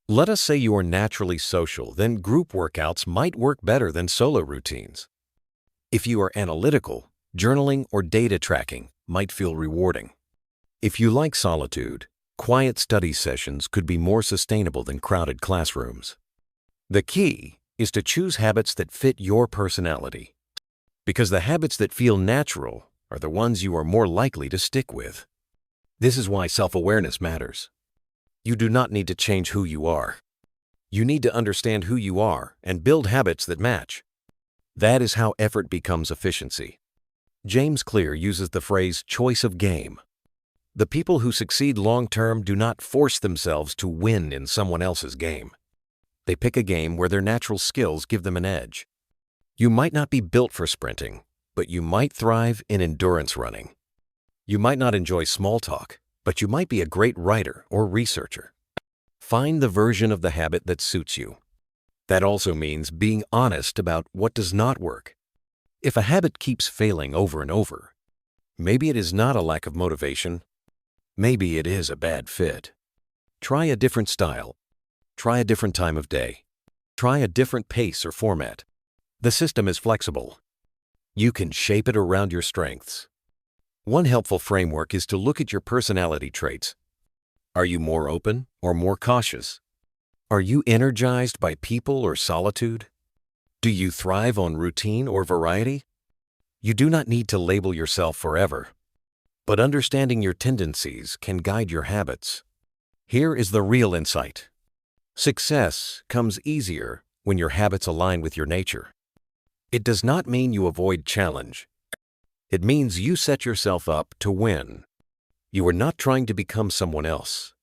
Let us say you are naturally social, then group workouts might work better than solo routines. If you are analytical, journaling or data tracking might feel rewarding. If you like solitude, quiet study sessions could be more sustainable than crowded classrooms. The key is to choose habits that fit your personality, because the habits that feel natural are the ones you are more likely to stick with. This is why self-awareness matters. You do not need to change who you are. You need to understand who you are and build habits that match. That is how effort becomes efficiency. James Clear uses the phrase choice of game. The people who succeed long-term do not force themselves to win in someone else's game. They pick a game where their natural skills give them an edge. You might not be built for sprinting, but you might thrive in endurance running. You might not enjoy small talk, but you might be a great writer or researcher. Find the version of the habit that suits you. That also means being honest about what does not work. If a habit keeps failing over and over, maybe it is not a lack of motivation. Maybe it is a bad fit. Try a different style. Try a different time of day. Try a different pace or format. The system is flexible. You can shape it around your strengths. One helpful framework is to look at your personality traits. Are you more open or more cautious? Are you energized by people or solitude? Do you thrive on routine or variety? You do not need to label yourself forever, but understanding your tendencies can guide your habits. Here is the real insight. Success comes easier when your habits align with your nature. It does not mean you avoid challenge. It means you set yourself up to win. You are not trying to become someone else.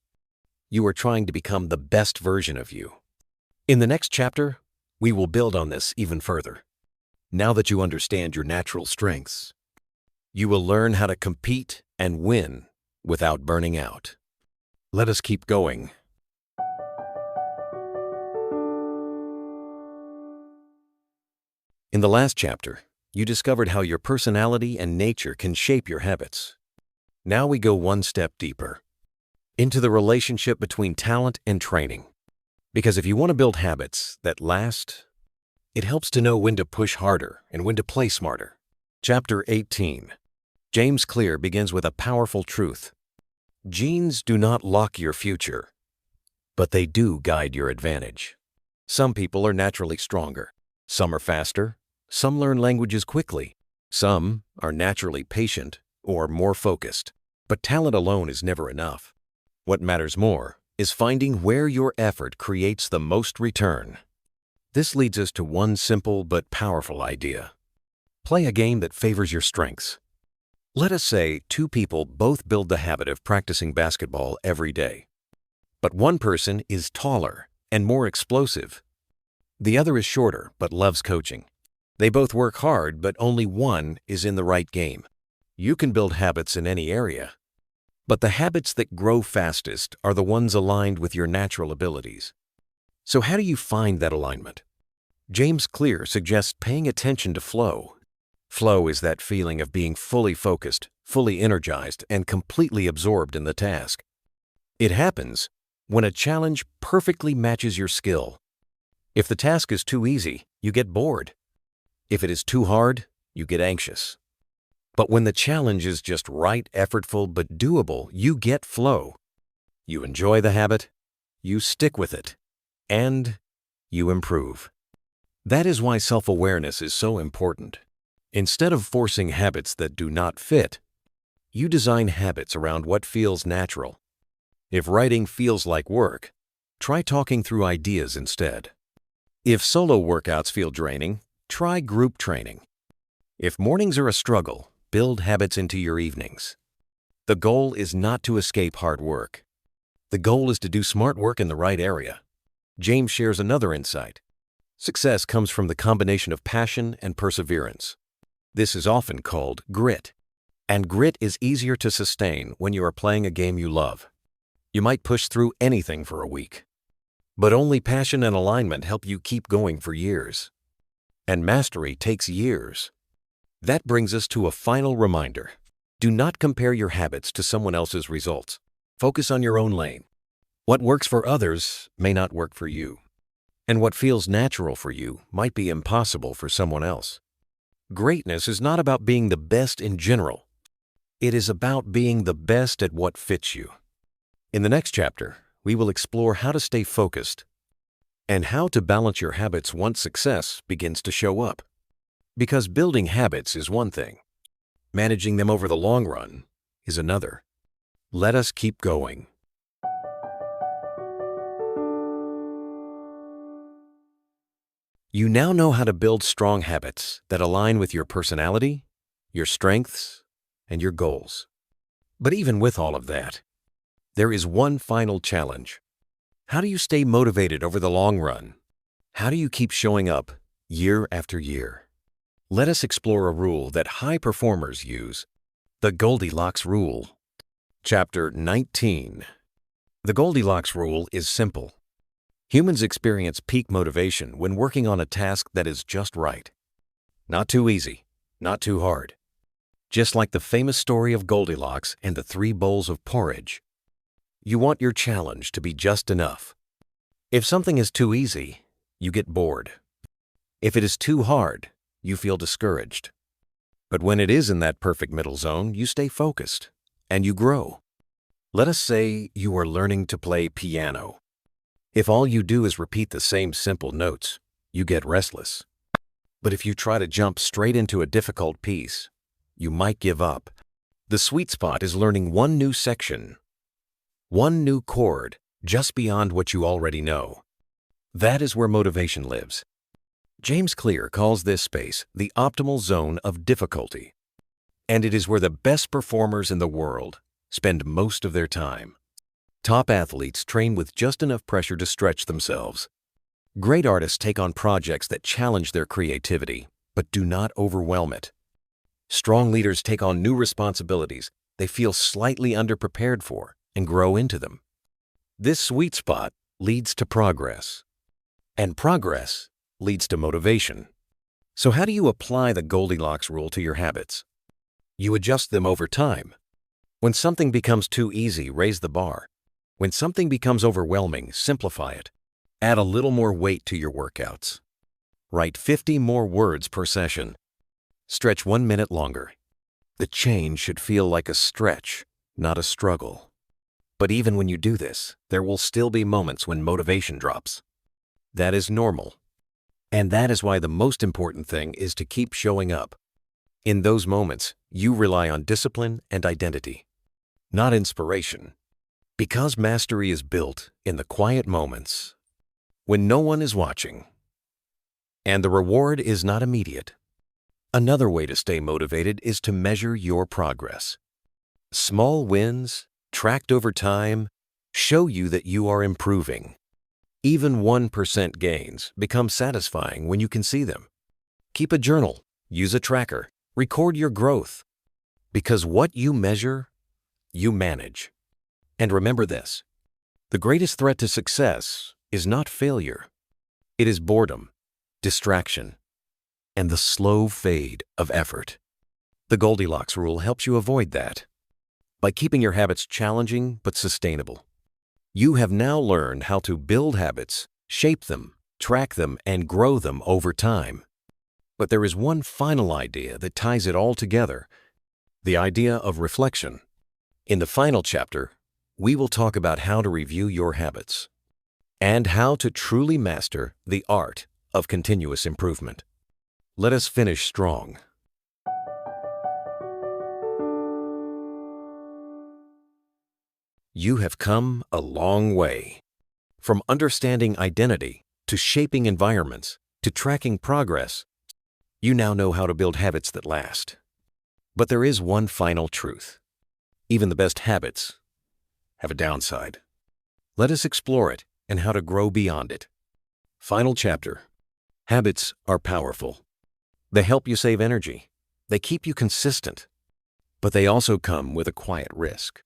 You are trying to become the best version of you. In the next chapter, we will build on this even further. Now that you understand your natural strengths, you will learn how to compete and win without burning out. Let us keep going. In the last chapter, you discovered how your personality and nature can shape your habits. Now we go one step deeper, into the relationship between talent and training. Because if you want to build habits that last, it helps to know when to push harder and when to play smarter. Chapter 18. James Clear begins with a powerful truth. Genes do not lock your future, but they do guide your advantage. Some people are naturally stronger. Some are faster. Some learn languages quickly. Some are naturally patient or more focused. But talent alone is never enough. What matters more is finding where your effort creates the most return. This leads us to one simple but powerful idea. Play a game that favors your strengths. Let us say two people both build the habit of practicing basketball every day. But one person is taller and more explosive. The other is shorter but loves coaching. They both work hard, but only one is in the right game. You can build habits in any area, but the habits that grow fastest are the ones aligned with your natural abilities. So how do you find that alignment? James Clear suggests paying attention to flow. Flow is that feeling of being fully focused, fully energized, and completely absorbed in the task. It happens when a challenge perfectly matches your skill. If the task is too easy, you get bored. If it is too hard, you get anxious. But when the challenge is just right, effortful, but doable, you get flow. You enjoy the habit, you stick with it, and you improve. That is why self-awareness is so important. Instead of forcing habits that do not fit, you design habits around what feels natural. If writing feels like work, try talking through ideas instead. If solo workouts feel draining, try group training. If mornings are a struggle, build habits into your evenings. The goal is not to escape hard work. The goal is to do smart work in the right area. James shares another insight. Success comes from the combination of passion and perseverance. This is often called grit. And grit is easier to sustain when you are playing a game you love. You might push through anything for a week, but only passion and alignment help you keep going for years. And mastery takes years. That brings us to a final reminder. Do not compare your habits to someone else's results. Focus on your own lane. What works for others may not work for you. And what feels natural for you might be impossible for someone else. Greatness is not about being the best in general. It is about being the best at what fits you. In the next chapter, we will explore how to stay focused and how to balance your habits once success begins to show up. Because building habits is one thing. Managing them over the long run is another. Let us keep going. You now know how to build strong habits that align with your personality, your strengths, and your goals. But even with all of that, there is one final challenge. How do you stay motivated over the long run? How do you keep showing up year after year? Let us explore a rule that high performers use, the Goldilocks Rule. Chapter 19. The Goldilocks Rule is simple. Humans experience peak motivation when working on a task that is just right. Not too easy, not too hard. Just like the famous story of Goldilocks and the 3 bowls of porridge. You want your challenge to be just enough. If something is too easy, you get bored. If it is too hard, you feel discouraged. But when it is in that perfect middle zone, you stay focused and you grow. Let us say you are learning to play piano. If all you do is repeat the same simple notes, you get restless. But if you try to jump straight into a difficult piece, you might give up. The sweet spot is learning one new section, one new chord, just beyond what you already know. That is where motivation lives. James Clear calls this space the optimal zone of difficulty. And it is where the best performers in the world spend most of their time. Top athletes train with just enough pressure to stretch themselves. Great artists take on projects that challenge their creativity, but do not overwhelm it. Strong leaders take on new responsibilities they feel slightly underprepared for and grow into them. This sweet spot leads to progress, and progress leads to motivation. So how do you apply the Goldilocks rule to your habits? You adjust them over time. When something becomes too easy, raise the bar. When something becomes overwhelming, simplify it. Add a little more weight to your workouts. Write 50 more words per session. Stretch 1 minute longer. The change should feel like a stretch, not a struggle. But even when you do this, there will still be moments when motivation drops. That is normal. And that is why the most important thing is to keep showing up. In those moments, you rely on discipline and identity, not inspiration. Because mastery is built in the quiet moments, when no one is watching, and the reward is not immediate. Another way to stay motivated is to measure your progress. Small wins, tracked over time, show you that you are improving. Even 1% gains become satisfying when you can see them. Keep a journal, use a tracker, record your growth. Because what you measure, you manage. And remember this, the greatest threat to success is not failure. It is boredom, distraction, and the slow fade of effort. The Goldilocks rule helps you avoid that. By keeping your habits challenging but sustainable, you have now learned how to build habits, shape them, track them, and grow them over time. But there is one final idea that ties it all together, the idea of reflection. In the final chapter, we will talk about how to review your habits and how to truly master the art of continuous improvement. Let us finish strong. You have come a long way. From understanding identity, to shaping environments, to tracking progress, you now know how to build habits that last. But there is one final truth. Even the best habits have a downside. Let us explore it and how to grow beyond it. Final chapter. Habits are powerful. They help you save energy. They keep you consistent. But they also come with a quiet risk.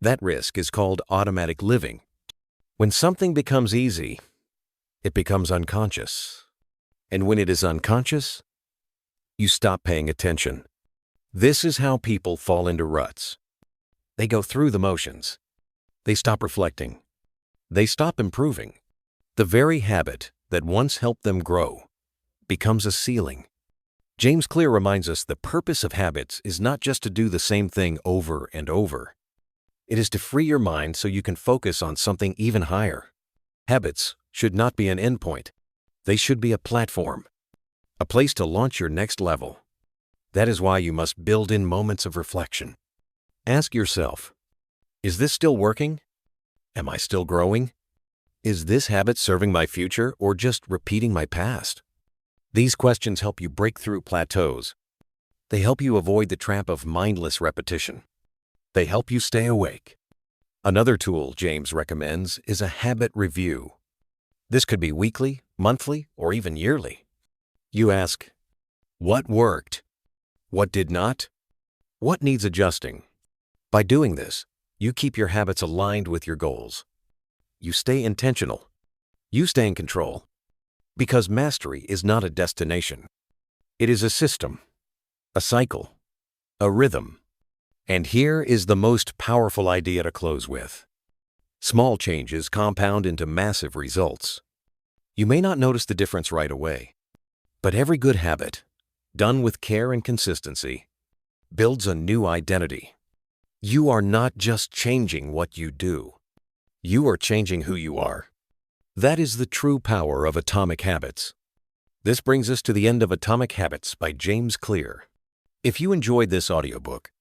That risk is called automatic living. When something becomes easy, it becomes unconscious. And when it is unconscious, you stop paying attention. This is how people fall into ruts. They go through the motions. They stop reflecting. They stop improving. The very habit that once helped them grow becomes a ceiling. James Clear reminds us the purpose of habits is not just to do the same thing over and over. It is to free your mind so you can focus on something even higher. Habits should not be an endpoint. They should be a platform, a place to launch your next level. That is why you must build in moments of reflection. Ask yourself, is this still working? Am I still growing? Is this habit serving my future or just repeating my past? These questions help you break through plateaus. They help you avoid the trap of mindless repetition. They help you stay awake. Another tool James recommends is a habit review. This could be weekly, monthly, or even yearly. You ask, what worked? What did not? What needs adjusting? By doing this, you keep your habits aligned with your goals. You stay intentional. You stay in control. Because mastery is not a destination. It is a system, a cycle, a rhythm. And here is the most powerful idea to close with. Small changes compound into massive results. You may not notice the difference right away, but every good habit, done with care and consistency, builds a new identity. You are not just changing what you do. You are changing who you are. That is the true power of atomic habits. This brings us to the end of Atomic Habits by James Clear. If you enjoyed this audiobook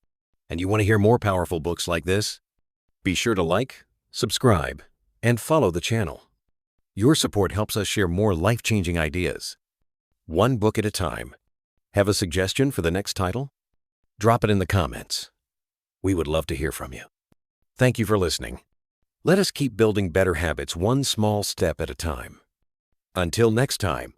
and you want to hear more powerful books like this, be sure to like, subscribe, and follow the channel. Your support helps us share more life-changing ideas, one book at a time. Have a suggestion for the next title? Drop it in the comments. We would love to hear from you. Thank you for listening. Let us keep building better habits one small step at a time. Until next time,